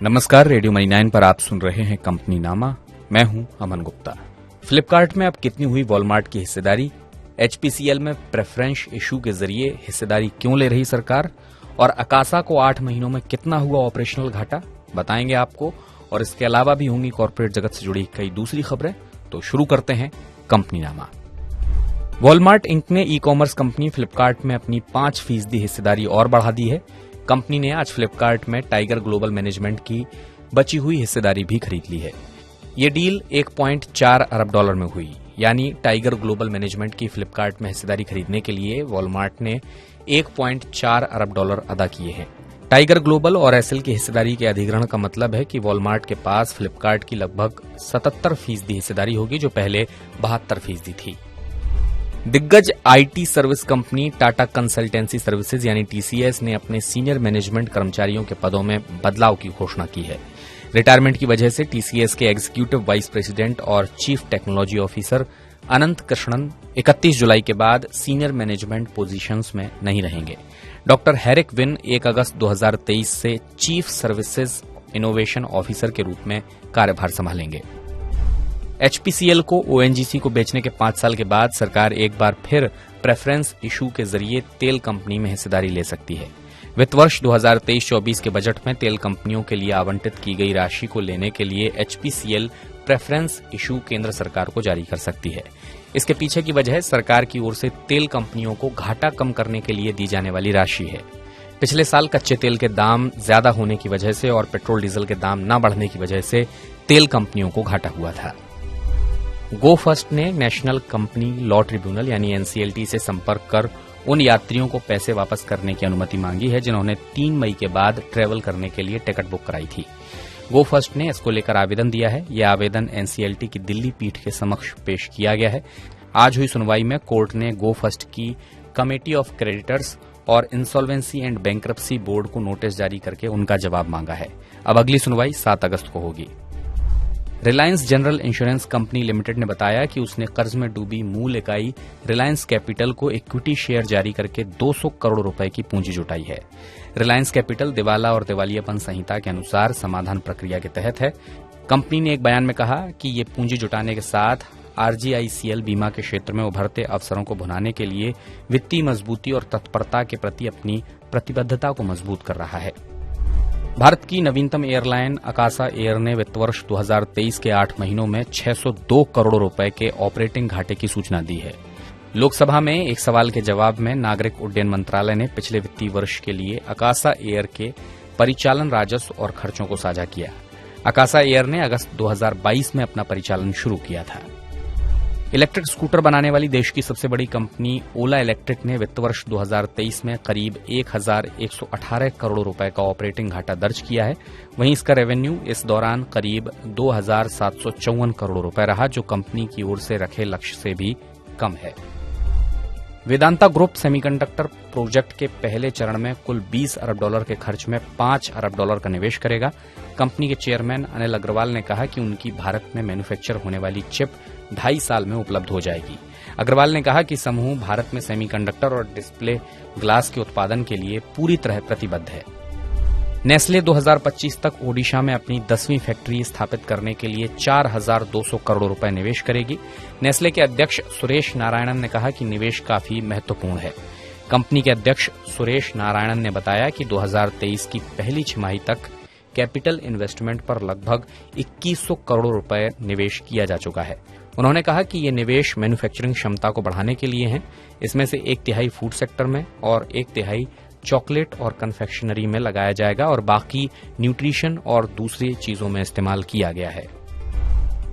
नमस्कार, radio money 9 पर आप सुन रहे हैं कंपनी नामा। मैं हूं अमन गुप्ता। फ्लिपकार्ट में अब कितनी हुई वॉलमार्ट की हिस्सेदारी, एचपीसीएल में प्रेफरेंस इशू के जरिए हिस्सेदारी क्यों ले रही सरकार, और अकासा को 8 महीनों में कितना हुआ ऑपरेशनल घाटा, बताएंगे आपको। और इसके अलावा भी होंगी कॉर्पोरेट जगत से जुड़ी कई दूसरी खबरें। तो शुरू करते हैं कंपनी नामा। वॉलमार्ट इंक ने ई कॉमर्स कंपनी फ्लिपकार्ट में अपनी 5% हिस्सेदारी और बढ़ा दी है। कंपनी ने आज फ्लिपकार्ट में टाइगर ग्लोबल मैनेजमेंट की बची हुई हिस्सेदारी भी खरीद ली है। ये डील $1.4 अरब में हुई, यानी टाइगर ग्लोबल मैनेजमेंट की फ्लिपकार्ट में हिस्सेदारी खरीदने के लिए वॉलमार्ट ने $1.4 अरब अदा किए हैं। टाइगर ग्लोबल और एसएल की हिस्सेदारी के अधिग्रहण का मतलब है कि वॉलमार्ट के पास फ्लिपकार्ट की लगभग 77% हिस्सेदारी होगी, जो पहले 72% थी। दिग्गज IT service company Tata consultancy services यानी टीसीएस ने अपने सीनियर मैनेजमेंट कर्मचारियों के पदों में बदलाव की घोषणा की है। रिटायरमेंट की वजह से टीसीएस के एग्जीक्यूटिव वाइस प्रेसिडेंट और चीफ टेक्नोलॉजी ऑफिसर अनंत कृष्णन 31 जुलाई के बाद सीनियर मैनेजमेंट पोजीशंस में नहीं रहेंगे। डॉक्टर हैरिक विन 1 अगस्त 2023 से चीफ सर्विसेज इनोवेशन ऑफिसर के रूप में कार्यभार संभालेंगे। एचपीसीएल को ओएनजीसी को बेचने के 5 साल के बाद सरकार एक बार फिर प्रेफरेंस इशू के जरिए तेल कंपनी में हिस्सेदारी ले सकती है। वित्त वर्ष 2023-24 के बजट में तेल कंपनियों के लिए आवंटित की गई राशि को लेने के लिए एचपीसीएल प्रेफरेंस इशू केंद्र सरकार को जारी कर सकती है। इसके पीछे की वजह सरकार की ओर से तेल कंपनियों को घाटा कम करने के लिए दी जाने वाली राशि है। पिछले साल कच्चे तेल के दाम ज्यादा होने की वजह से और पेट्रोल डीजल के दाम न बढ़ने की वजह से तेल कंपनियों को घाटा हुआ था। गो फर्स्ट ने नेशनल कंपनी लॉ ट्रिब्यूनल यानी एनसीएलटी से संपर्क कर उन यात्रियों को पैसे वापस करने की अनुमति मांगी है जिन्होंने 3 मई के बाद ट्रेवल करने के लिए टिकट बुक कराई थी। गो फर्स्ट ने इसको लेकर आवेदन दिया है। यह आवेदन एनसीएलटी की दिल्ली पीठ के समक्ष पेश किया गया है। आज हुई सुनवाई में कोर्ट ने गो फर्स्ट की कमेटी ऑफ क्रेडिटर्स और इंसॉल्वेंसी एंड बैंक्रप्सी बोर्ड को नोटिस जारी करके उनका जवाब मांगा है। अब अगली सुनवाई 7 अगस्त को होगी। Reliance general insurance company limited ने बताया कि उसने कर्ज में डूबी मूल इकाई रिलायंस कैपिटल को इक्विटी शेयर जारी करके 200 करोड़ रुपए की पूंजी जुटाई है। रिलायंस कैपिटल दिवाला और दिवालियापन संहिता के अनुसार समाधान प्रक्रिया के तहत है। कंपनी ने एक बयान में कहा कि ये पूंजी जुटाने के साथ आरजीआईसीएल बीमा के क्षेत्र में उभरते अवसरों को भुनाने के लिए वित्तीय मजबूती और तत्परता के प्रति अपनी प्रतिबद्धता को मजबूत कर रहा है। भारत की नवीनतम एयरलाइन अकासा एयर ने वित्त वर्ष 2023 के 8 महीनों में 602 करोड़ रुपए के ऑपरेटिंग घाटे की सूचना दी है। लोकसभा में एक सवाल के जवाब में नागरिक उड्डयन मंत्रालय ने पिछले वित्तीय वर्ष के लिए अकासा एयर के परिचालन राजस्व और खर्चों को साझा किया। अकासा एयर ने अगस्त 2022 में अपना परिचालन शुरू किया था। इलेक्ट्रिक स्कूटर बनाने वाली देश की सबसे बड़ी कंपनी ओला इलेक्ट्रिक ने वित्त वर्ष 2023 में करीब 1118 करोड़ रुपए का ऑपरेटिंग घाटा दर्ज किया है। वहीं इसका रेवेन्यू इस दौरान करीब 2754 करोड़ रुपए रहा, जो कंपनी की ओर से रखे लक्ष्य से भी कम है। वेदांता ग्रुप सेमीकंडक्टर प्रोजेक्ट के पहले चरण में कुल $20 अरब के खर्च में $5 अरब का निवेश करेगा। कंपनी के चेयरमैन अनिल अग्रवाल ने कहा कि उनकी भारत में मैन्युफैक्चर होने वाली चिप 2.5 साल में उपलब्ध हो जाएगी। अग्रवाल ने कहा कि समूह भारत में सेमीकंडक्टर और डिस्प्ले ग्लास के उत्पादन के लिए पूरी तरह प्रतिबद्ध है। नेस्ले 2025 तक ओडिशा में अपनी 10वीं फैक्ट्री स्थापित करने के लिए 4200 करोड़ रुपए निवेश करेगी। नेस्ले के अध्यक्ष सुरेश नारायणन ने कहा कि निवेश काफी महत्वपूर्ण है। कंपनी के अध्यक्ष सुरेश नारायणन ने बताया कि 2023 की पहली छमाही तक कैपिटल इन्वेस्टमेंट पर लगभग 2100 करोड़ रुपए निवेश किया जा चुका है। उन्होंने कहा कि ये निवेश मैन्युफैक्चरिंग क्षमता को बढ़ाने के लिए है। इसमें से 1/3 फूड सेक्टर में और 1/3 चॉकलेट और कन्फेक्शनरी में लगाया जाएगा और बाकी न्यूट्रिशन और दूसरी चीजों में इस्तेमाल किया गया है।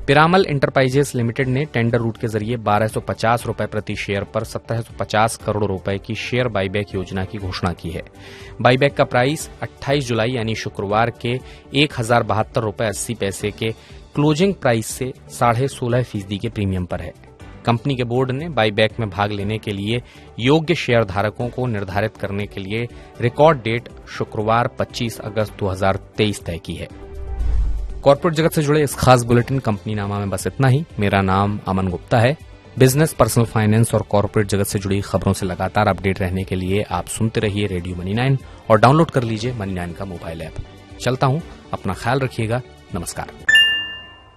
पिरामल इंटरप्राइजेस लिमिटेड ने टेंडर रूट के जरिए 1250 रुपए प्रति शेयर पर 1750 करोड़ रुपए की शेयर बाईबैक योजना की घोषणा की है। बाईबैक का प्राइस 28 जुलाई यानी शुक्रवार के 1072 रुपए 80 पैसे के क्लोजिंग प्राइस से 16.5% के प्रीमियम पर है। कंपनी के बोर्ड ने बाईबैक में भाग लेने के लिए योग्य शेयर धारकों को निर्धारित करने के लिए रिकॉर्ड डेट शुक्रवार 25 अगस्त 2023 तय की है। कॉर्पोरेट जगत से जुड़े इस खास बुलेटिन कंपनी नामा में बस इतना ही। मेरा नाम अमन गुप्ता है। बिजनेस, पर्सनल फाइनेंस और कॉर्पोरेट जगत से जुड़ी खबरों से लगातार अपडेट रहने के लिए आप सुनते रहिए रेडियो मनी 9 और डाउनलोड कर लीजिए मनी 9 का मोबाइल ऐप। चलता हूं, अपना ख्याल रखिएगा। नमस्कार।